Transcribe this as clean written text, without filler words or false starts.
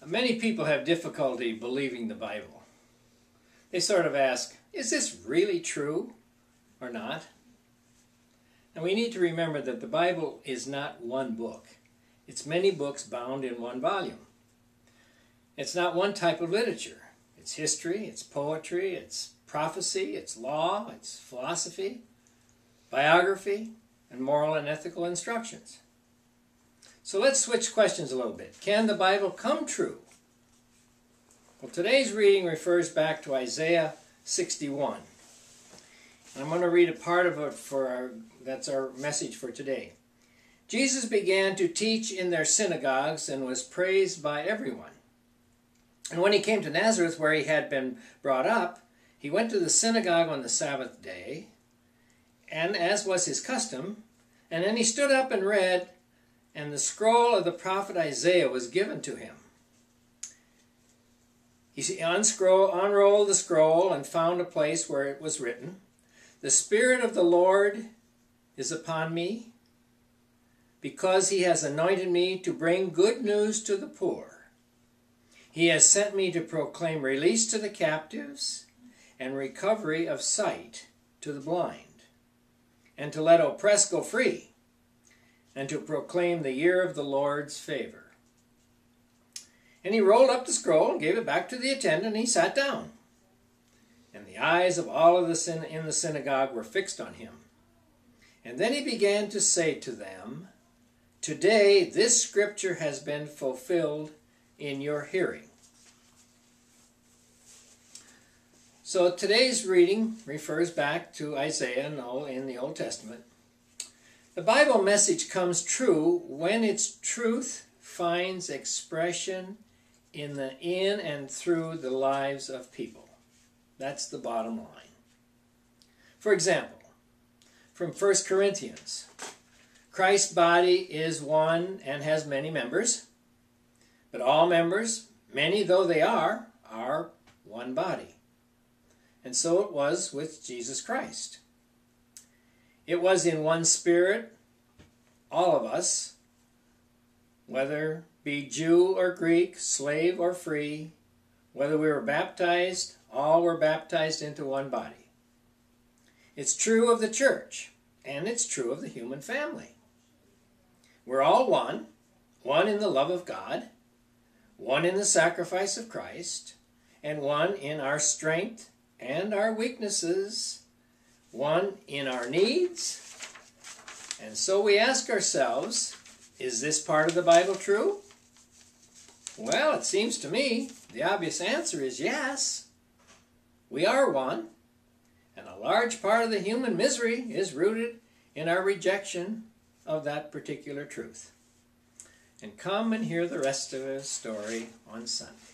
Many people have difficulty believing the Bible. They sort of ask, is this really true or not? And we need to remember that the Bible is not one book. It's many books bound in one volume. It's not one type of literature. It's history, it's poetry, it's prophecy, it's law, it's philosophy, biography, and moral and ethical instructions. So let's switch questions a little bit. Can the Bible come true? Well, today's reading refers back to Isaiah 61. I'm going to read a part of it that's our message for today. Jesus began to teach in their synagogues and was praised by everyone. And when he came to Nazareth, where he had been brought up, he went to the synagogue on the Sabbath day, and as was his custom, and then he stood up and read, and the scroll of the prophet Isaiah was given to him. He unrolled the scroll and found a place where it was written, "The Spirit of the Lord is upon me, because he has anointed me to bring good news to the poor. He has sent me to proclaim release to the captives and recovery of sight to the blind, and to let oppressed go free, and to proclaim the year of the Lord's favor." And he rolled up the scroll and gave it back to the attendant, and he sat down. And the eyes of all of in the synagogue were fixed on him. And then he began to say to them, "Today this scripture has been fulfilled in your hearing." So today's reading refers back to Isaiah in the Old Testament. The Bible message comes true when its truth finds expression in and through the lives of people. That's the bottom line. For example, from 1 Corinthians, Christ's body is one and has many members, but all members, many though they are one body. And so it was with Jesus Christ. It was in one Spirit, all of us, whether be Jew or Greek, slave or free, whether we were baptized, all were baptized into one body. It's true of the church, and it's true of the human family. We're all one in the love of God, one in the sacrifice of Christ, and one in our strength and our weaknesses, one in our needs. And so we ask ourselves, is this part of the Bible true? Well, it seems to me the obvious answer is yes. We are one, and a large part of the human misery is rooted in our rejection of that particular truth. And come and hear the rest of the story on Sunday.